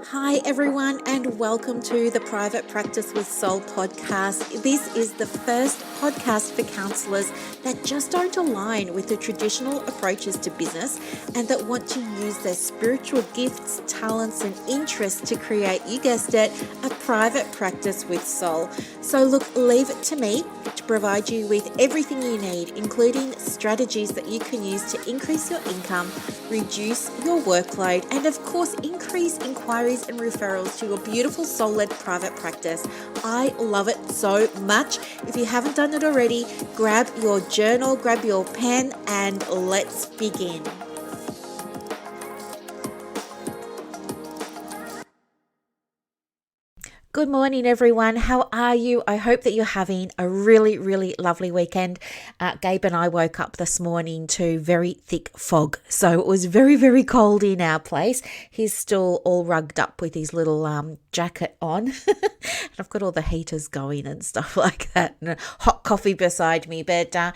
Hi, everyone, and welcome to the Private Practice with Soul podcast. This is the first podcast for counsellors that just don't align with the traditional approaches to business and that want to use their spiritual gifts, talents, and interests to create, you guessed it, a private practice with soul. So, look, leave it to me to provide you with everything you need, including strategies that you can use to increase your income, reduce your workload, and of course, increase inquiries and referrals to your beautiful soul-led private practice. I love it so much. If you haven't done it already, grab your journal, grab your pen, and let's begin. Good morning, everyone. How are you? I hope that you're having a really, really lovely weekend. Gabe and I woke up this morning to very thick fog. So it was very, very cold in our place. He's still all rugged up with his little jacket on. And I've got all the heaters going and stuff like that and a hot coffee beside me. But I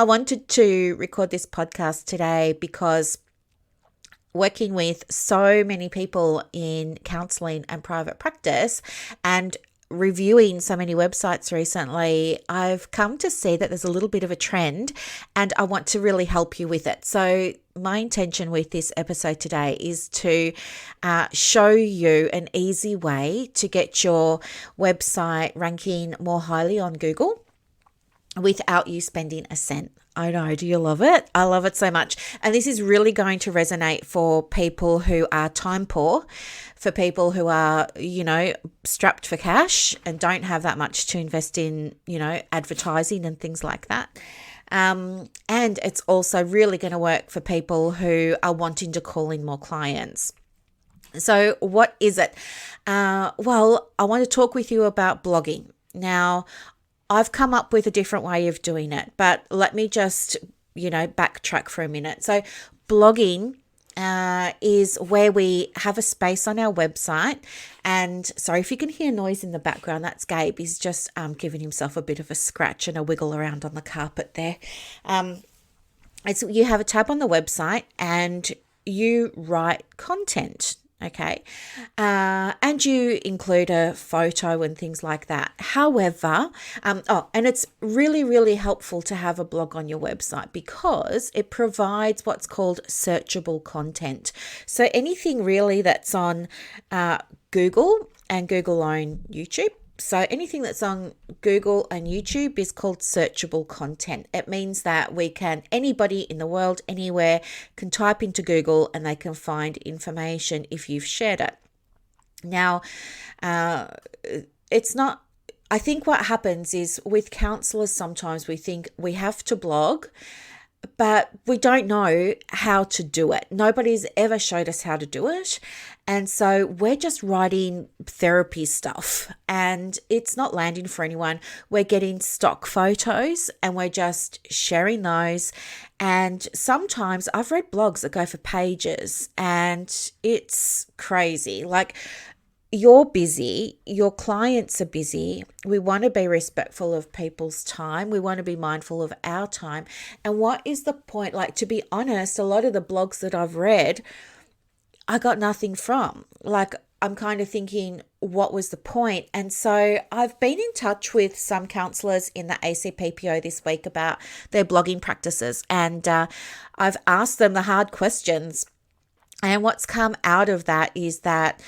wanted to record this podcast today because working with so many people in counselling and private practice and reviewing so many websites recently, I've come to see that there's a little bit of a trend and I want to really help you with it. So my intention with this episode today is to show you an easy way to get your website ranking more highly on Google without you spending a cent. I know, do you love it? I love it so much. And this is really going to resonate for people who are time poor, for people who are, strapped for cash and don't have that much to invest in, advertising and things like that. And it's also really going to work for people who are wanting to call in more clients. So what is it? Well, I want to talk with you about blogging. Now, I've come up with a different way of doing it, but let me just, backtrack for a minute. So blogging is where we have a space on our website. And sorry if you can hear noise in the background, that's Gabe. He's just giving himself a bit of a scratch and a wiggle around on the carpet there. You have a tab on the website and you write content. Okay. And you include a photo and things like that. However, and it's really, really helpful to have a blog on your website because it provides what's called searchable content. So anything really that's on Google and Google own YouTube. So anything that's on Google and YouTube is called searchable content. It means that anybody in the world, anywhere, can type into Google and they can find information if you've shared it. Now, it's not, I think what happens is with counsellors, sometimes we think we have to blog, but we don't know how to do it. Nobody's ever showed us how to do it. And so we're just writing therapy stuff and it's not landing for anyone. We're getting stock photos and we're just sharing those. And sometimes I've read blogs that go for pages and it's crazy. Like, you're busy, your clients are busy. We want to be respectful of people's time. We want to be mindful of our time. And what is the point? Like, to be honest, a lot of the blogs that I've read, I got nothing from. Like, I'm kind of thinking, what was the point? And so I've been in touch with some counsellors in the ACPPO this week about their blogging practices. And I've asked them the hard questions. And what's come out of that is that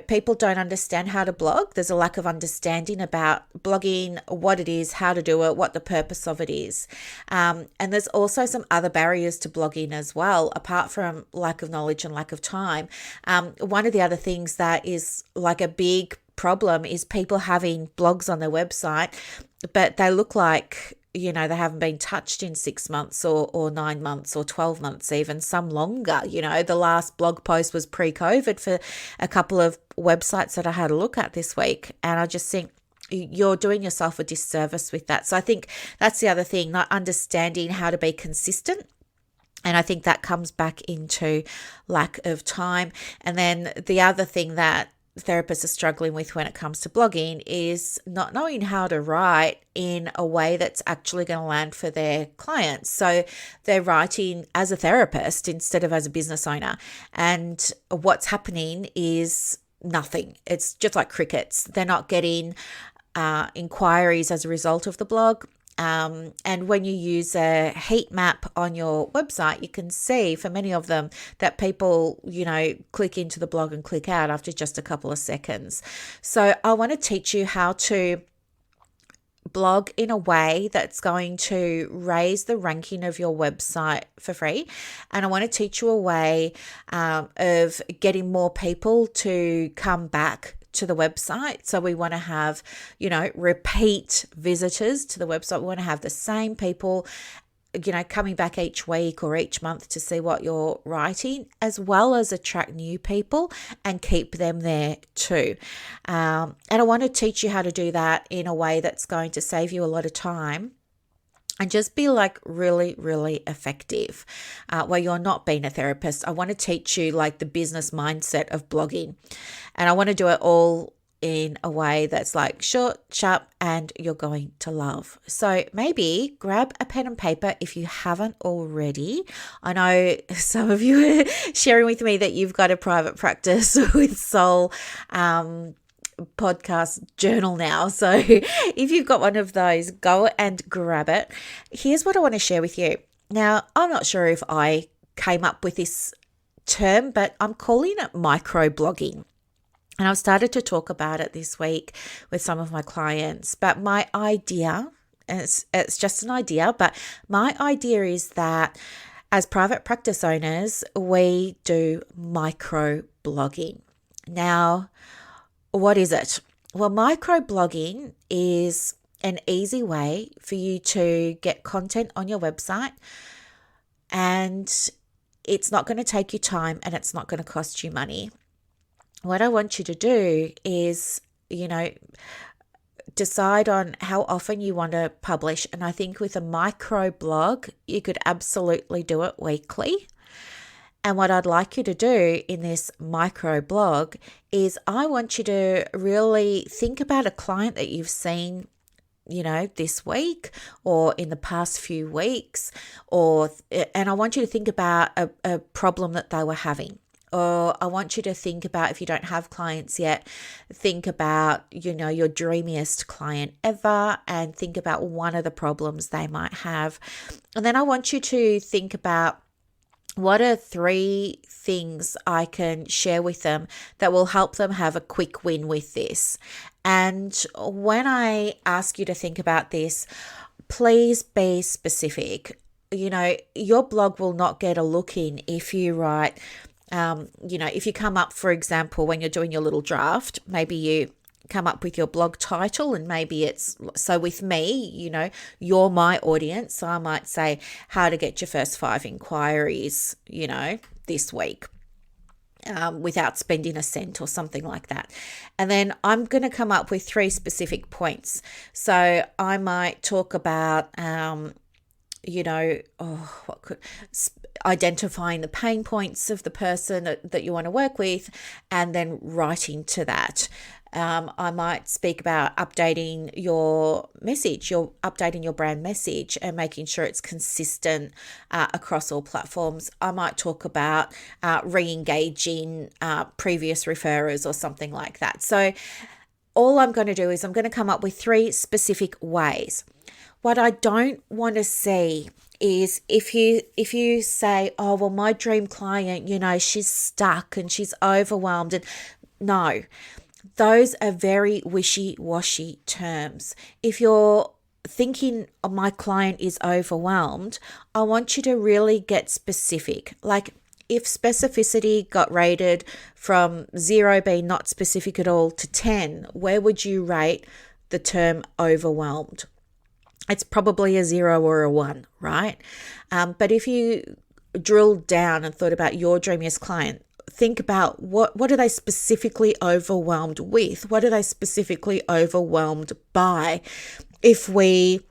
people don't understand how to blog. There's a lack of understanding about blogging, what it is, how to do it, what the purpose of it is. And there's also some other barriers to blogging as well, apart from lack of knowledge and lack of time. One of the other things that is like a big problem is people having blogs on their website, but they look like they haven't been touched in 6 months or 9 months or 12 months, even some longer. The last blog post was pre-COVID for a couple of websites that I had a look at this week. And I just think you're doing yourself a disservice with that. So I think that's the other thing, not understanding how to be consistent. And I think that comes back into lack of time. And then the other thing that therapists are struggling with when it comes to blogging is not knowing how to write in a way that's actually going to land for their clients. So they're writing as a therapist instead of as a business owner. And what's happening is nothing. It's just like crickets. They're not getting inquiries as a result of the blog. And when you use a heat map on your website, you can see for many of them that people, click into the blog and click out after just a couple of seconds. So I want to teach you how to blog in a way that's going to raise the ranking of your website for free. And I want to teach you a way of getting more people to come back to the website. So we want to have, repeat visitors to the website. We want to have the same people, coming back each week or each month to see what you're writing, as well as attract new people and keep them there too. And I want to teach you how to do that in a way that's going to save you a lot of time and just be like really, really effective where you're not being a therapist. I want to teach you like the business mindset of blogging. And I want to do it all in a way that's like short, sharp, and you're going to love. So maybe grab a pen and paper if you haven't already. I know some of you are sharing with me that you've got a private practice with Soul podcast journal now. So if you've got one of those, go and grab it. Here's what I want to share with you. Now, I'm not sure if I came up with this term, but I'm calling it microblogging. And I've started to talk about it this week with some of my clients. But my idea, and it's just an idea, but my idea is that as private practice owners, we do microblogging. Now, what is it? Well, microblogging is an easy way for you to get content on your website, and it's not going to take you time and it's not going to cost you money. What I want you to do is, decide on how often you want to publish. And I think with a micro blog, you could absolutely do it weekly. And what I'd like you to do in this micro blog is I want you to really think about a client that you've seen, this week or in the past few weeks, and I want you to think about a problem that they were having. Or I want you to think about, if you don't have clients yet, think about, your dreamiest client ever and think about one of the problems they might have. And then I want you to think about, what are 3 things I can share with them that will help them have a quick win with this? And when I ask you to think about this, please be specific. Your blog will not get a look in if you write, if you come up, for example, when you're doing your little draft, maybe you come up with your blog title and maybe it's, so with me, you're my audience. So I might say how to get your first 5 inquiries, this week. Without spending a cent or something like that. And then I'm going to come up with 3 specific points. So I might talk about, identifying the pain points of the person that you want to work with and then writing to that. I might speak about updating your message, updating your brand message and making sure it's consistent across all platforms. I might talk about re-engaging previous referrers or something like that. So all I'm going to do is I'm going to come up with 3 specific ways. What I don't want to see is if you say, oh, well, my dream client, she's stuck and she's overwhelmed. And no, those are very wishy-washy terms. If you're thinking, oh, my client is overwhelmed, I want you to really get specific. Like if specificity got rated from 0 being not specific at all to 10, where would you rate the term overwhelmed? It's probably a 0 or a 1, right? But if you drilled down and thought about your dreamiest client, think about what are they specifically overwhelmed with? What are they specifically overwhelmed by? If we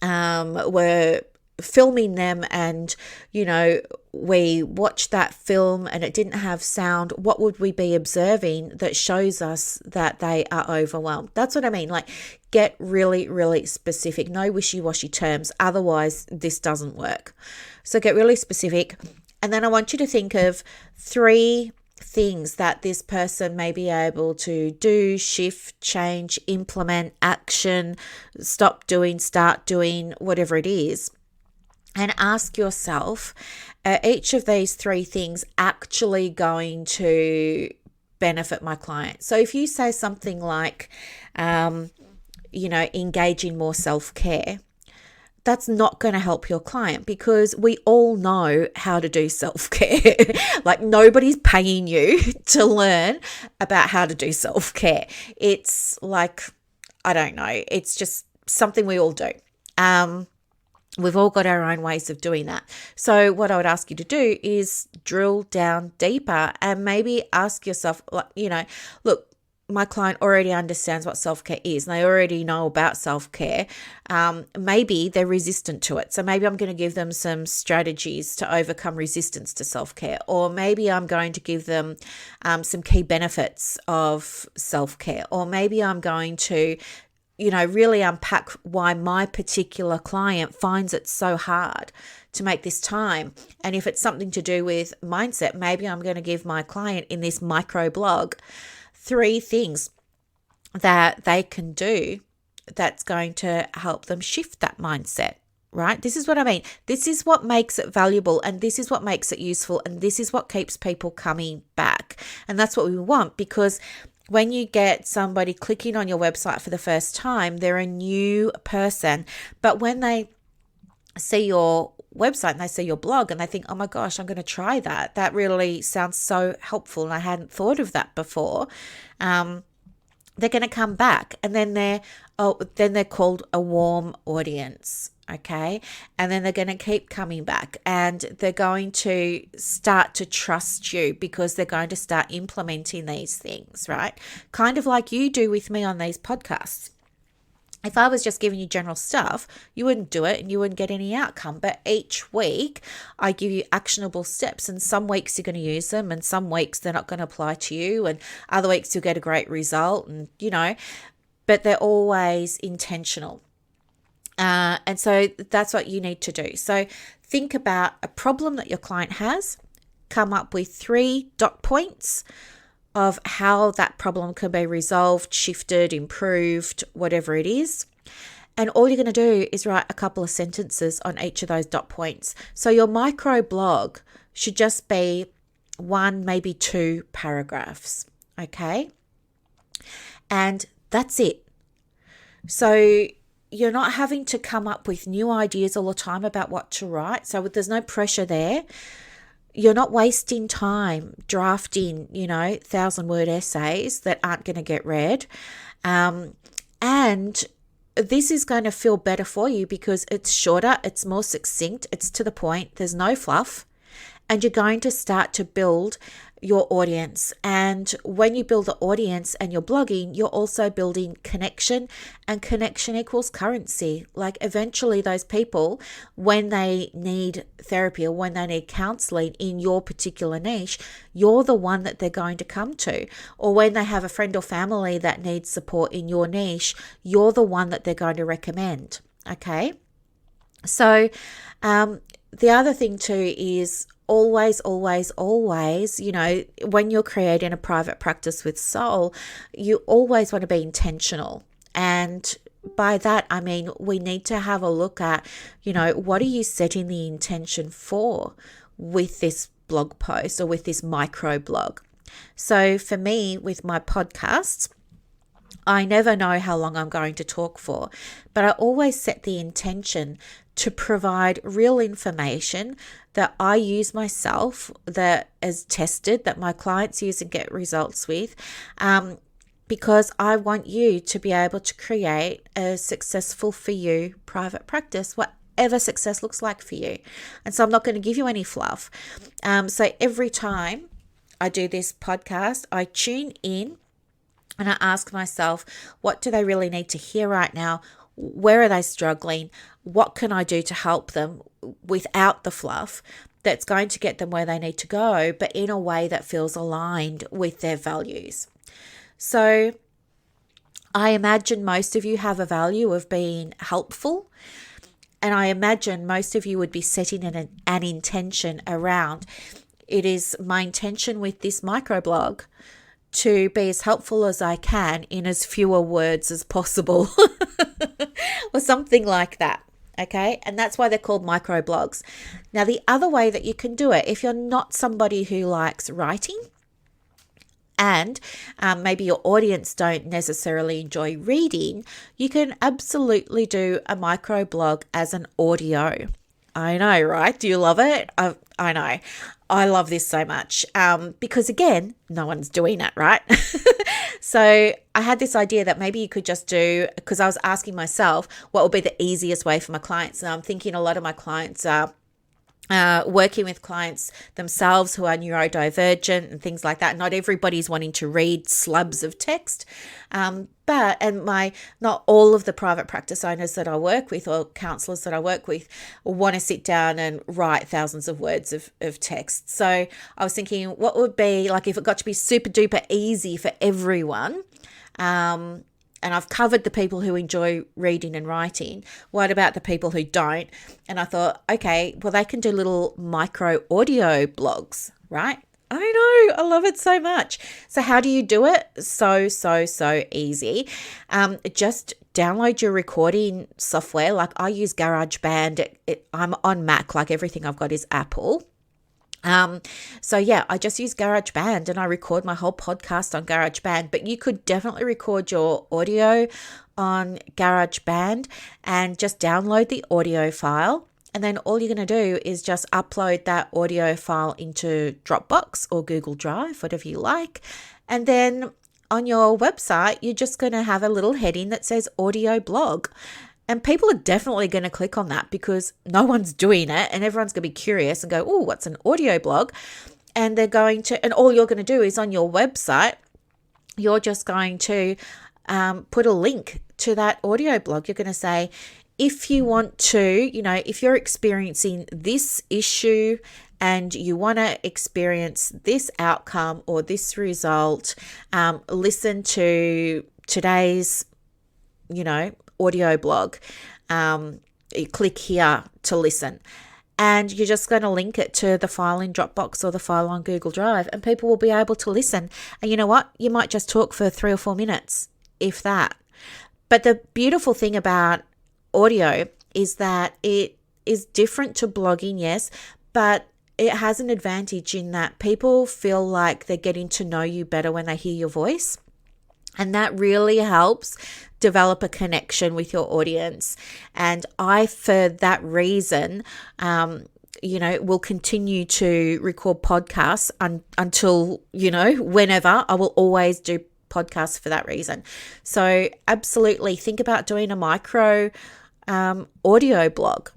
were filming them and, we watched that film and it didn't have sound, what would we be observing that shows us that they are overwhelmed? That's what I mean. Like, get really, really specific. No wishy-washy terms. Otherwise, this doesn't work. So get really specific. And then I want you to think of 3 things that this person may be able to do, shift, change, implement, action, stop doing, start doing, whatever it is. And ask yourself, are each of these three things actually going to benefit my client? So if you say something like, engage in more self-care, that's not going to help your client, because we all know how to do self-care. Like, nobody's paying you to learn about how to do self-care. It's like, I don't know, it's just something we all do. We've all got our own ways of doing that. So what I would ask you to do is drill down deeper and maybe ask yourself, look, my client already understands what self-care is and they already know about self-care. Maybe they're resistant to it. So maybe I'm going to give them some strategies to overcome resistance to self-care. Or maybe I'm going to give them some key benefits of self-care. Or maybe I'm going to really unpack why my particular client finds it so hard to make this time. And if it's something to do with mindset, maybe I'm going to give my client in this micro blog 3 things that they can do that's going to help them shift that mindset, right? This is what I mean. This is what makes it valuable, and this is what makes it useful, and this is what keeps people coming back. And that's what we want, because when you get somebody clicking on your website for the first time, they're a new person. But when they see your website and they see your blog and they think, oh my gosh, I'm going to try that. That really sounds so helpful and I hadn't thought of that before. They're going to come back, and then they're called a warm audience. Okay. And then they're going to keep coming back, and they're going to start to trust you because they're going to start implementing these things, right? Kind of like you do with me on these podcasts. If I was just giving you general stuff, you wouldn't do it and you wouldn't get any outcome. But each week I give you actionable steps, and some weeks you're going to use them and some weeks they're not going to apply to you, and other weeks you'll get a great result, and but they're always intentional. And so that's what you need to do. So think about a problem that your client has, come up with 3 dot points of how that problem can be resolved, shifted, improved, whatever it is. And all you're going to do is write a couple of sentences on each of those dot points. So your micro blog should just be 1, maybe 2 paragraphs. Okay. And that's it. So you're not having to come up with new ideas all the time about what to write. So there's no pressure there. You're not wasting time drafting, 1,000-word essays that aren't going to get read. And this is going to feel better for you because it's shorter, it's more succinct, it's to the point, there's no fluff, and you're going to start to build your audience. And when you build the audience and you're blogging, you're also building connection, and connection equals currency. Like, eventually those people, when they need therapy or when they need counseling in your particular niche, you're the one that they're going to come to. Or when they have a friend or family that needs support in your niche, you're the one that they're going to recommend. Okay. So, the other thing too is always, when you're creating a private practice with soul, you always want to be intentional. And by that, I mean, we need to have a look at, what are you setting the intention for with this blog post or with this micro blog? So for me, with my podcasts, I never know how long I'm going to talk for, but I always set the intention to provide real information that I use myself, that is tested, that my clients use and get results with, because I want you to be able to create a successful for you private practice, whatever success looks like for you. And so I'm not going to give you any fluff. So every time I do this podcast, I tune in and I ask myself, what do they really need to hear right now? Where are they struggling? What can I do to help them without the fluff that's going to get them where they need to go, but in a way that feels aligned with their values? So I imagine most of you have a value of being helpful, and I imagine most of you would be setting an intention around it is my intention with this microblog to be as helpful as I can in as fewer words as possible or something like that. Okay. And that's why they're called microblogs. Now, the other way that you can do it, if you're not somebody who likes writing, and maybe your audience don't necessarily enjoy reading, you can absolutely do a microblog as an audio. I know, right? Do you love it? I know. I love this so much because, again, no one's doing it, right? So I had this idea that maybe you could just do, because I was asking myself what would be the easiest way for my clients. And I'm thinking a lot of my clients are working with clients themselves who are neurodivergent and things like that. Not everybody's wanting to read slabs of text, not all of the private practice owners that I work with or counsellors that I work with want to sit down and write thousands of words of text. So I was thinking, what would be like if it got to be super duper easy for everyone? And I've covered the people who enjoy reading and writing. What about the people who don't? And I thought, okay, well, they can do little micro audio blogs, right? I know, I love it so much. So how do you do it? So easy. Just download your recording software. Like I use GarageBand. I'm on Mac, like everything I've got is Apple. I just use GarageBand and I record my whole podcast on GarageBand, but you could definitely record your audio on GarageBand and just download the audio file. And then all you're going to do is just upload that audio file into Dropbox or Google Drive, whatever you like. And then on your website, you're just going to have a little heading that says audio blog. And people are definitely going to click on that because no one's doing it and everyone's going to be curious and go, oh, what's an audio blog? And they're going to, and all you're going to do is on your website, you're just going to put a link to that audio blog. You're going to say, if you want to, if you're experiencing this issue and you want to experience this outcome or this result, listen to today's, audio blog. You click here to listen. And you're just going to link it to the file in Dropbox or the file on Google Drive, and people will be able to listen. And you know what? You might just talk for 3 or 4 minutes, if that. But the beautiful thing about audio is that it is different to blogging, yes, but it has an advantage in that people feel like they're getting to know you better when they hear your voice. And that really helps develop a connection with your audience. And I, for that reason, will continue to record podcasts until, whenever. I will always do podcasts for that reason. So absolutely think about doing a micro audio blog.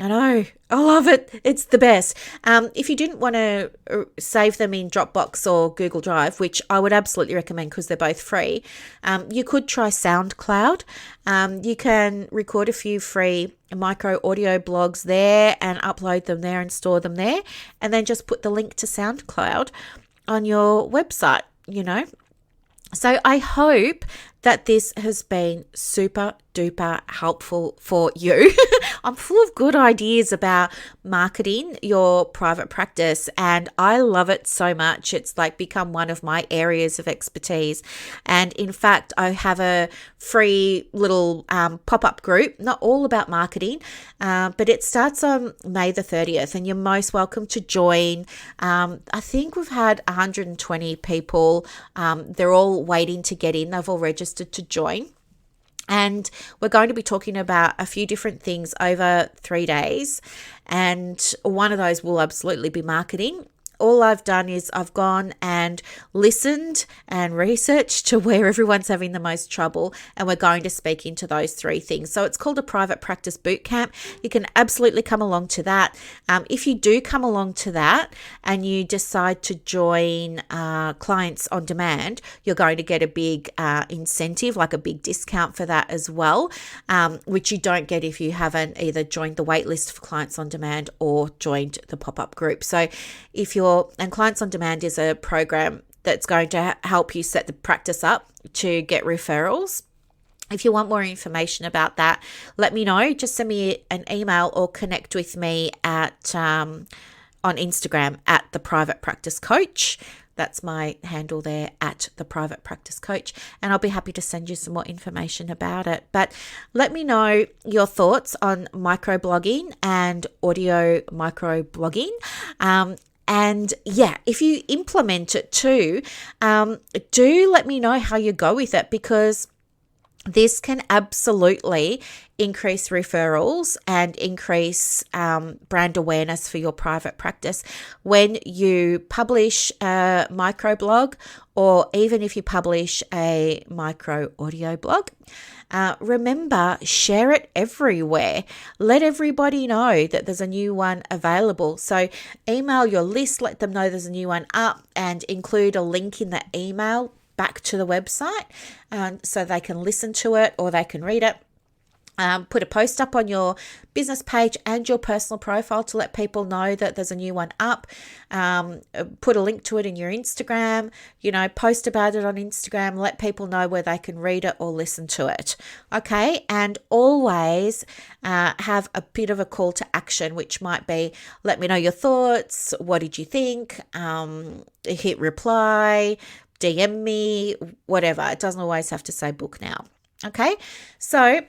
I know. I love it. It's the best. If you didn't want to save them in Dropbox or Google Drive, which I would absolutely recommend because they're both free, you could try SoundCloud. You can record a few free micro audio blogs there and upload them there and store them there, and then just put the link to SoundCloud on your website, So I hope that this has been super duper helpful for you. I'm full of good ideas about marketing your private practice, and I love it so much. It's like become one of my areas of expertise. And in fact, I have a free little pop-up group, not all about marketing, but it starts on May the 30th, and you're most welcome to join. I think we've had 120 people. They're all waiting to get in. They've all registered to join. And we're going to be talking about a few different things over 3 days. And one of those will absolutely be marketing. All I've done is I've gone and listened and researched to where everyone's having the most trouble, and we're going to speak into those 3 things. So it's called a private practice boot camp. You can absolutely come along to that. If you do come along to that and you decide to join Clients on Demand, you're going to get a big incentive, like a big discount for that as well, which you don't get if you haven't either joined the waitlist for Clients on Demand or joined the pop-up group. So and Clients on Demand is a program that's going to help you set the practice up to get referrals. If you want more information about that, let me know. Just send me an email or connect with me at on Instagram at The Private Practice Coach. That's my handle there, at The Private Practice Coach, and I'll be happy to send you some more information about it. But let me know your thoughts on microblogging and audio microblogging. And yeah, if you implement it too, do let me know how you go with it, because this can absolutely increase referrals and increase brand awareness for your private practice when you publish a microblog, or even if you publish a micro audio blog. Remember, share it everywhere. Let everybody know that there's a new one available. So email your list, let them know there's a new one up, and include a link in the email back to the website so they can listen to it or they can read it. Put a post up on your business page and your personal profile to let people know that there's a new one up. Put a link to it in your Instagram, post about it on Instagram, let people know where they can read it or listen to it. Okay. And always have a bit of a call to action, which might be, let me know your thoughts. What did you think? Hit reply, DM me, whatever. It doesn't always have to say book now. Okay. So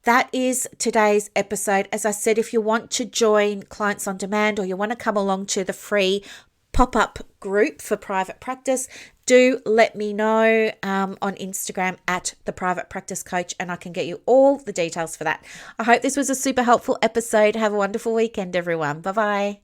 that is today's episode. As I said, if you want to join Clients on Demand, or you want to come along to the free pop-up group for private practice, do let me know on Instagram at The Private Practice Coach, and I can get you all the details for that. I hope this was a super helpful episode. Have a wonderful weekend, everyone. Bye-bye.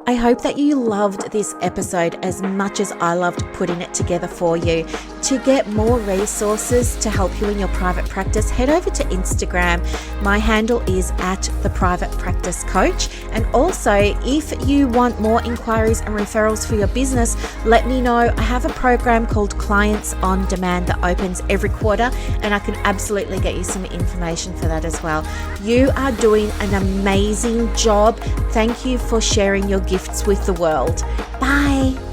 I hope that you loved this episode as much as I loved putting it together for you. To get more resources to help you in your private practice, head over to Instagram. My handle is at The Private Practice Coach. And also, if you want more inquiries and referrals for your business, let me know. I have a program called Clients on Demand that opens every quarter, and I can absolutely get you some information for that as well. You are doing an amazing job. Thank you for sharing your gifts with the world. Bye.